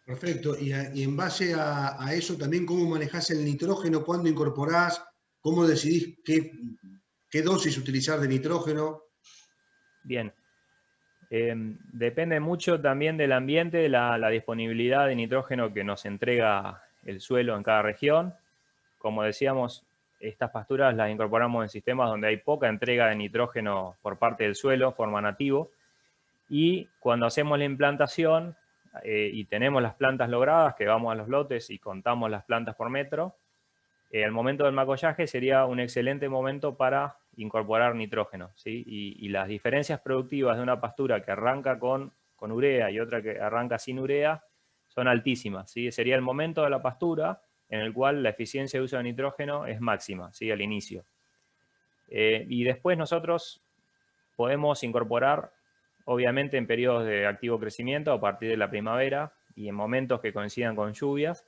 Perfecto. Y en base a eso también, ¿cómo manejás el nitrógeno? ¿Cuándo incorporás? ¿Cómo decidís qué dosis utilizar de nitrógeno? Bien. Depende mucho también del ambiente, la disponibilidad de nitrógeno que nos entrega el suelo en cada región. Como decíamos, estas pasturas las incorporamos en sistemas donde hay poca entrega de nitrógeno por parte del suelo, forma nativo. Y cuando hacemos la implantación y tenemos las plantas logradas, que vamos a los lotes y contamos las plantas por metro, el momento del macollaje sería un excelente momento para incorporar nitrógeno, ¿sí? Y las diferencias productivas de una pastura que arranca con urea y otra que arranca sin urea son altísimas, ¿sí? Sería el momento de la pastura en el cual la eficiencia de uso de nitrógeno es máxima, ¿sí? Al inicio. Y después nosotros podemos incorporar, obviamente en periodos de activo crecimiento a partir de la primavera y en momentos que coincidan con lluvias,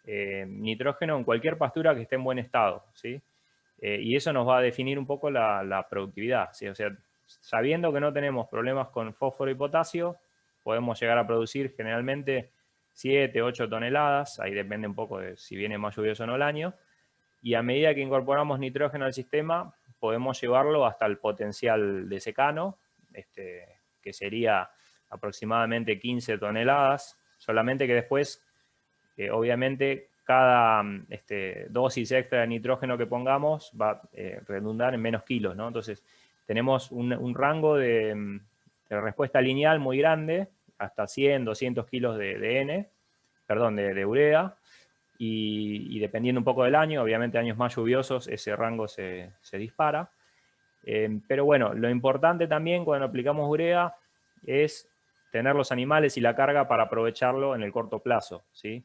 nitrógeno en cualquier pastura que esté en buen estado, ¿sí? Y eso nos va a definir un poco la productividad, ¿sí? O sea, sabiendo que no tenemos problemas con fósforo y potasio, podemos llegar a producir generalmente 7, 8 toneladas, ahí depende un poco de si viene más lluvioso o no el año, y a medida que incorporamos nitrógeno al sistema, podemos llevarlo hasta el potencial de secano, que sería aproximadamente 15 toneladas, solamente que después obviamente cada dosis extra de nitrógeno que pongamos va a redundar en menos kilos, ¿no? Entonces tenemos un rango de respuesta lineal muy grande, hasta 100, 200 kilos de urea, y dependiendo un poco del año, obviamente años más lluviosos, ese rango se dispara. Pero bueno, lo importante también cuando aplicamos urea es tener los animales y la carga para aprovecharlo en el corto plazo, ¿sí?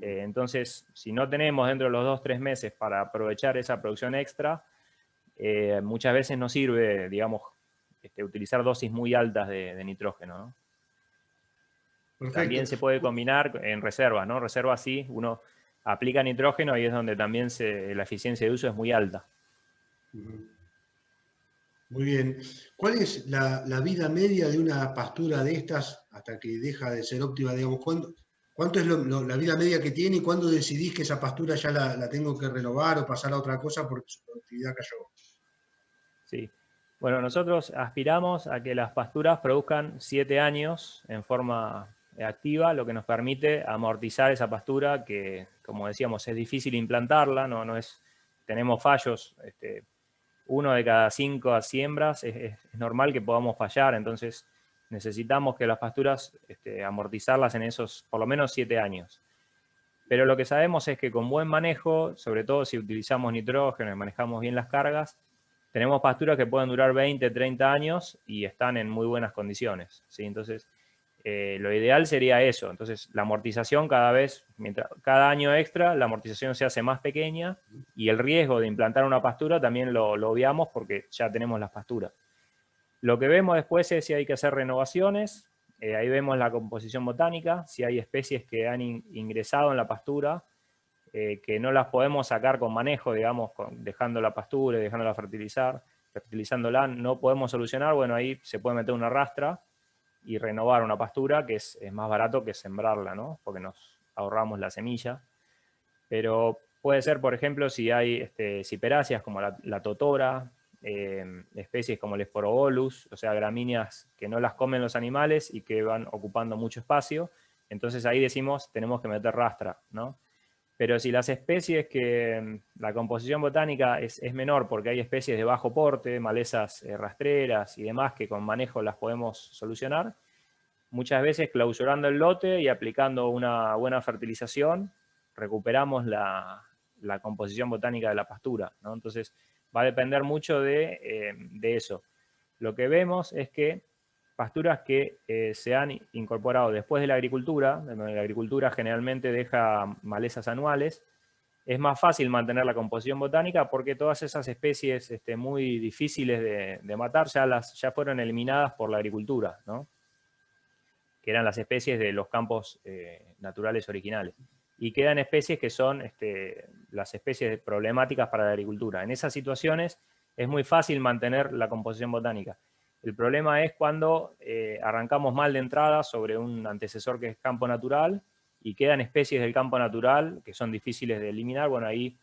Entonces, si no tenemos dentro de los 2-3 meses para aprovechar esa producción extra, muchas veces no sirve, digamos, utilizar dosis muy altas de nitrógeno, ¿no? Perfecto. También se puede combinar en reservas, ¿no? Reservas sí, uno aplica nitrógeno y es donde también la eficiencia de uso es muy alta. Muy bien. ¿Cuál es la vida media de una pastura de estas hasta que deja de ser óptima? Digamos, ¿cuánto es la vida media que tiene y cuándo decidís que esa pastura ya la tengo que renovar o pasar a otra cosa porque su productividad cayó? Sí. Bueno, nosotros aspiramos a que las pasturas produzcan 7 años en forma activa, lo que nos permite amortizar esa pastura que, como decíamos, es difícil implantarla, tenemos fallos, 1 de cada 5 siembras, es normal que podamos fallar, entonces necesitamos que las pasturas amortizarlas en esos por lo menos 7 años. Pero lo que sabemos es que con buen manejo, sobre todo si utilizamos nitrógeno y manejamos bien las cargas, tenemos pasturas que pueden durar 20, 30 años y están en muy buenas condiciones, ¿sí? Entonces, lo ideal sería eso. Entonces, la amortización cada año extra, la amortización se hace más pequeña y el riesgo de implantar una pastura también lo obviamos porque ya tenemos las pasturas. Lo que vemos después es si hay que hacer renovaciones. Ahí vemos la composición botánica, si hay especies que han ingresado en la pastura, que no las podemos sacar con manejo, digamos, dejando la pastura y dejándola fertilizándola, no podemos solucionar, bueno, ahí se puede meter una rastra y renovar una pastura, que es más barato que sembrarla, ¿no? Porque nos ahorramos la semilla. Pero puede ser, por ejemplo, si hay ciperáceas como la totora, especies como el Sporobolus, o sea, gramíneas que no las comen los animales y que van ocupando mucho espacio. Entonces ahí decimos, tenemos que meter rastra, ¿no? Pero si las especies que la composición botánica es menor, porque hay especies de bajo porte, malezas rastreras y demás que con manejo las podemos solucionar, muchas veces clausurando el lote y aplicando una buena fertilización, recuperamos la composición botánica de la pastura, ¿no? Entonces va a depender mucho de eso. Lo que vemos es que pasturas que se han incorporado después de la agricultura, donde la agricultura generalmente deja malezas anuales, es más fácil mantener la composición botánica porque todas esas especies muy difíciles de matar ya fueron eliminadas por la agricultura, ¿no? Que eran las especies de los campos naturales originales. Y quedan especies que son las especies problemáticas para la agricultura. En esas situaciones es muy fácil mantener la composición botánica. El problema es cuando arrancamos mal de entrada sobre un antecesor que es campo natural y quedan especies del campo natural que son difíciles de eliminar. Bueno, ahí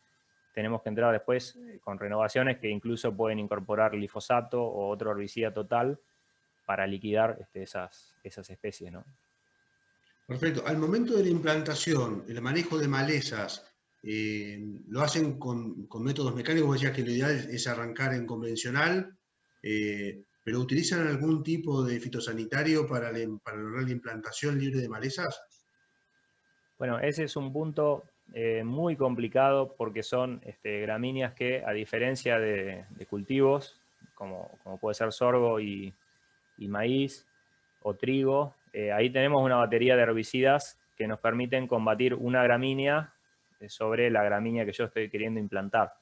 tenemos que entrar después con renovaciones que incluso pueden incorporar glifosato o otro herbicida total para liquidar esas especies, ¿no? Perfecto. Al momento de la implantación, el manejo de malezas, ¿lo hacen con métodos mecánicos? Vos decías que lo ideal es arrancar en convencional, pero ¿utilizan algún tipo de fitosanitario para lograr la implantación libre de malezas? Bueno, ese es un punto muy complicado porque son gramíneas que, a diferencia de cultivos, como puede ser sorgo y maíz o trigo, ahí tenemos una batería de herbicidas que nos permiten combatir una gramínea sobre la gramínea que yo estoy queriendo implantar.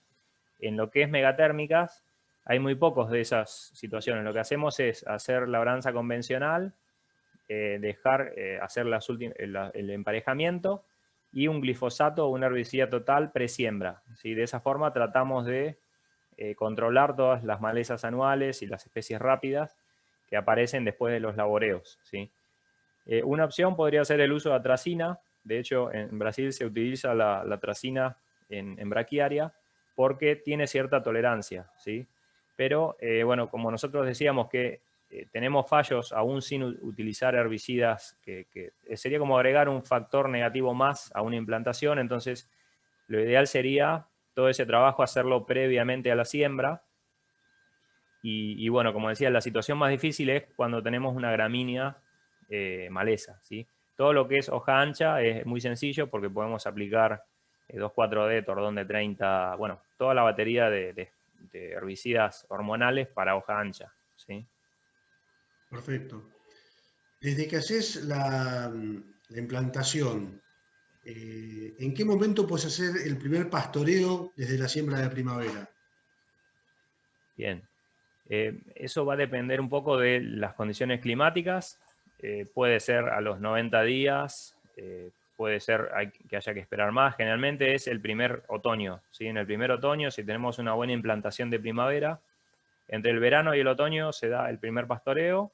En lo que es megatérmicas, hay muy pocos de esas situaciones. Lo que hacemos es hacer labranza convencional, hacer el emparejamiento y un glifosato o un herbicida total presiembra, ¿sí? De esa forma tratamos de controlar todas las malezas anuales y las especies rápidas que aparecen después de los laboreos, ¿sí? Una opción podría ser el uso de atracina. De hecho, en Brasil se utiliza la atracina en braquiaria porque tiene cierta tolerancia, ¿sí? Pero, bueno, como nosotros decíamos que tenemos fallos aún sin utilizar herbicidas, que sería como agregar un factor negativo más a una implantación. Entonces lo ideal sería todo ese trabajo hacerlo previamente a la siembra. Y bueno, como decía, la situación más difícil es cuando tenemos una gramínea maleza, ¿sí? Todo lo que es hoja ancha es muy sencillo porque podemos aplicar 2,4-D, tordón de 30, bueno, toda la batería de herbicidas hormonales para hoja ancha, ¿sí? Perfecto. Desde que haces la implantación, ¿en qué momento puedes hacer el primer pastoreo desde la siembra de primavera? Bien. Eso va a depender un poco de las condiciones climáticas. Puede ser a los 90 días, puede ser que haya que esperar más. Generalmente es el primer otoño, ¿sí? En el primer otoño, si tenemos una buena implantación de primavera, entre el verano y el otoño se da el primer pastoreo,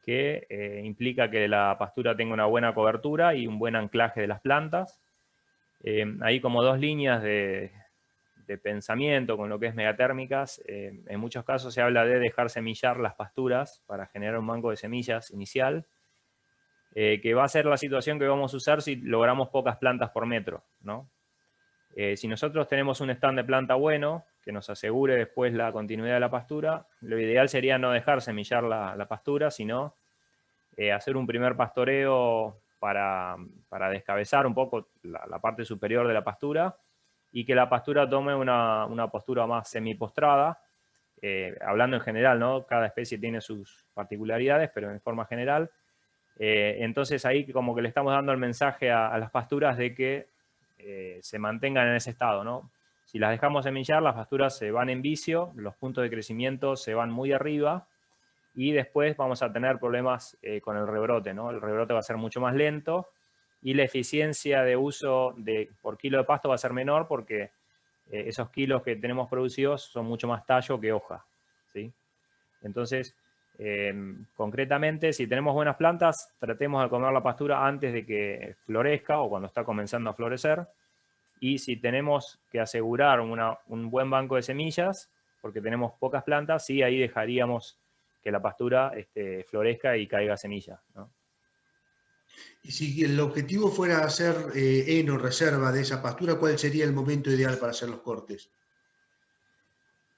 que implica que la pastura tenga una buena cobertura y un buen anclaje de las plantas. Hay como dos líneas de pensamiento con lo que es megatérmicas. En muchos casos se habla de dejar semillar las pasturas para generar un banco de semillas inicial, que va a ser la situación que vamos a usar si logramos pocas plantas por metro, ¿no? Si nosotros tenemos un stand de planta bueno, que nos asegure después la continuidad de la pastura, lo ideal sería no dejar semillar la pastura, sino hacer un primer pastoreo para descabezar un poco la parte superior de la pastura y que la pastura tome una postura más semipostrada, hablando en general, ¿no? Cada especie tiene sus particularidades, pero en forma general. Entonces ahí como que le estamos dando el mensaje a las pasturas de que se mantengan en ese estado, ¿no? Si las dejamos semillar, las pasturas se van en vicio, los puntos de crecimiento se van muy arriba y después vamos a tener problemas con el rebrote, ¿no? El rebrote va a ser mucho más lento y la eficiencia de uso por kilo de pasto va a ser menor porque esos kilos que tenemos producidos son mucho más tallo que hoja, ¿sí? Entonces, concretamente, si tenemos buenas plantas, tratemos de comer la pastura antes de que florezca o cuando está comenzando a florecer. Y si tenemos que asegurar un buen banco de semillas, porque tenemos pocas plantas, sí, ahí dejaríamos que la pastura florezca y caiga semilla, ¿no? Y si el objetivo fuera hacer heno, reserva de esa pastura, ¿cuál sería el momento ideal para hacer los cortes?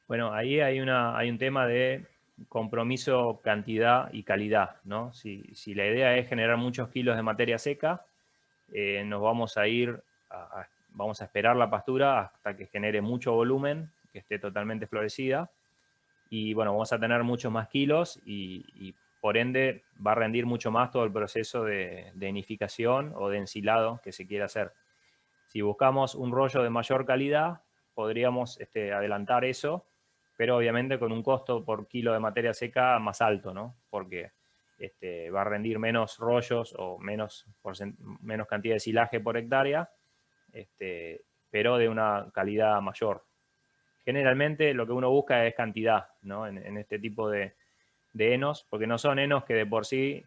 Bueno, ahí hay un tema de compromiso, cantidad y calidad, ¿no? Si la idea es generar muchos kilos de materia seca, nos vamos a ir, vamos a esperar la pastura hasta que genere mucho volumen, que esté totalmente florecida, y bueno, vamos a tener muchos más kilos y por ende va a rendir mucho más todo el proceso de enificación o de ensilado que se quiera hacer. Si buscamos un rollo de mayor calidad, podríamos adelantar eso, pero obviamente con un costo por kilo de materia seca más alto, ¿no? Porque va a rendir menos rollos o menos cantidad de silaje por hectárea, pero de una calidad mayor. Generalmente lo que uno busca es cantidad, ¿no? En este tipo de henos, porque no son henos que de por sí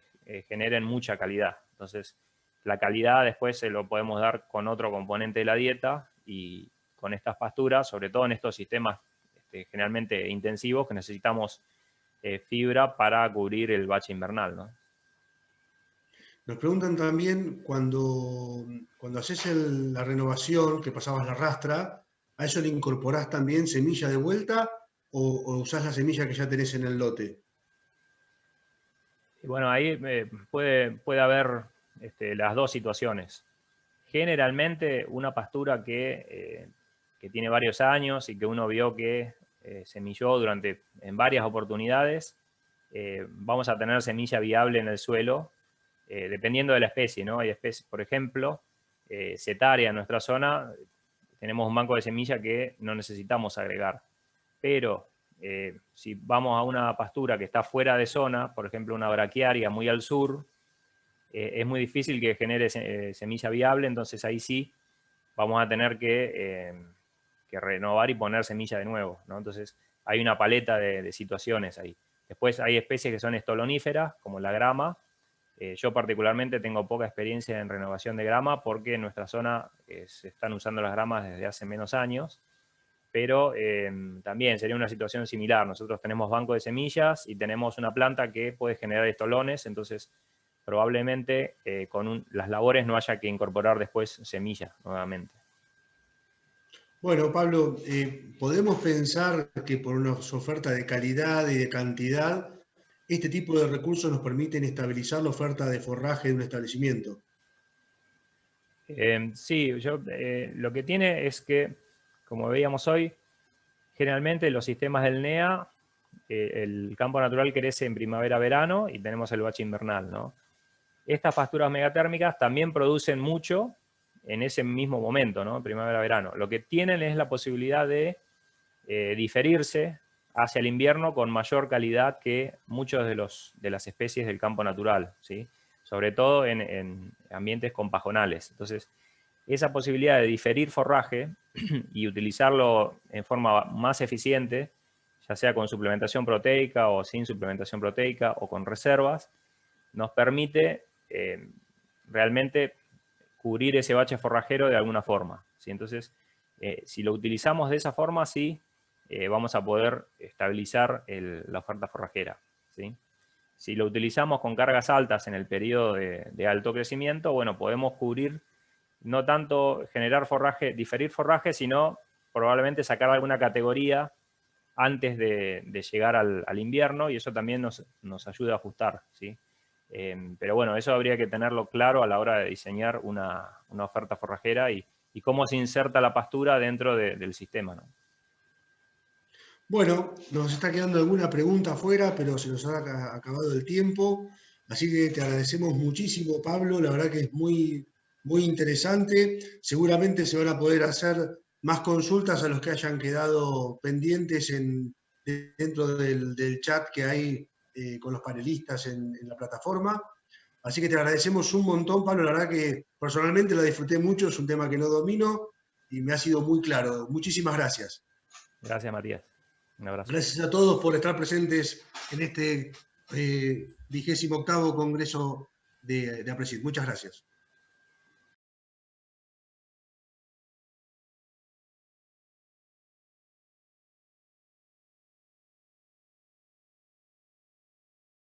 generen mucha calidad. Entonces, la calidad después se lo podemos dar con otro componente de la dieta y con estas pasturas, sobre todo en estos sistemas generalmente intensivos, que necesitamos fibra para cubrir el bache invernal, ¿no? Nos preguntan también cuando haces la renovación, que pasabas la rastra, ¿a eso le incorporás también semilla de vuelta o usás la semilla que ya tenés en el lote? Y bueno, ahí puede haber las dos situaciones. Generalmente una pastura que tiene varios años y que uno vio que semilló en varias oportunidades, vamos a tener semilla viable en el suelo, dependiendo de la especie, ¿no? Hay especies, por ejemplo, setaria en nuestra zona, tenemos un banco de semilla que no necesitamos agregar. Pero si vamos a una pastura que está fuera de zona, por ejemplo una braquiaria muy al sur, es muy difícil que genere semilla viable, entonces ahí sí vamos a tener que renovar y poner semilla de nuevo, ¿no? Entonces hay una paleta de situaciones ahí. Después hay especies que son estoloníferas, como la grama. Yo particularmente tengo poca experiencia en renovación de grama porque en nuestra zona se están usando las gramas desde hace menos años, pero también sería una situación similar. Nosotros tenemos banco de semillas y tenemos una planta que puede generar estolones, entonces probablemente con las labores no haya que incorporar después semilla nuevamente. Bueno, Pablo, podemos pensar que por una oferta de calidad y de cantidad, este tipo de recursos nos permiten estabilizar la oferta de forraje de un establecimiento. Sí, lo que tiene es que, como veíamos hoy, generalmente los sistemas del NEA, el campo natural crece en primavera-verano y tenemos el bache invernal, ¿no? Estas pasturas megatérmicas también producen mucho en ese mismo momento, ¿no? Primavera-verano. Lo que tienen es la posibilidad de diferirse hacia el invierno con mayor calidad que muchos de las especies del campo natural, ¿sí? Sobre todo en ambientes compajonales. Entonces, esa posibilidad de diferir forraje y utilizarlo en forma más eficiente, ya sea con suplementación proteica o sin suplementación proteica o con reservas, nos permite realmente cubrir ese bache forrajero de alguna forma, ¿sí? Entonces, si lo utilizamos de esa forma, sí, vamos a poder estabilizar la oferta forrajera, ¿sí? Si lo utilizamos con cargas altas en el periodo de alto crecimiento, bueno, podemos cubrir, no tanto generar forraje, diferir forraje, sino probablemente sacar alguna categoría antes de llegar al invierno, y eso también nos ayuda a ajustar, ¿sí? Pero bueno, eso habría que tenerlo claro a la hora de diseñar una oferta forrajera y cómo se inserta la pastura dentro del sistema, ¿no? Bueno, nos está quedando alguna pregunta afuera, pero se nos ha acabado el tiempo. Así que te agradecemos muchísimo, Pablo. La verdad que es muy, muy interesante. Seguramente se van a poder hacer más consultas a los que hayan quedado pendientes dentro del chat que hay con los panelistas en la plataforma. Así que te agradecemos un montón, Pablo. La verdad que personalmente la disfruté mucho. Es un tema que no domino y me ha sido muy claro. Muchísimas gracias. Gracias, Matías. Un abrazo. Gracias a todos por estar presentes en este 28º Congreso de APRESID. Muchas gracias.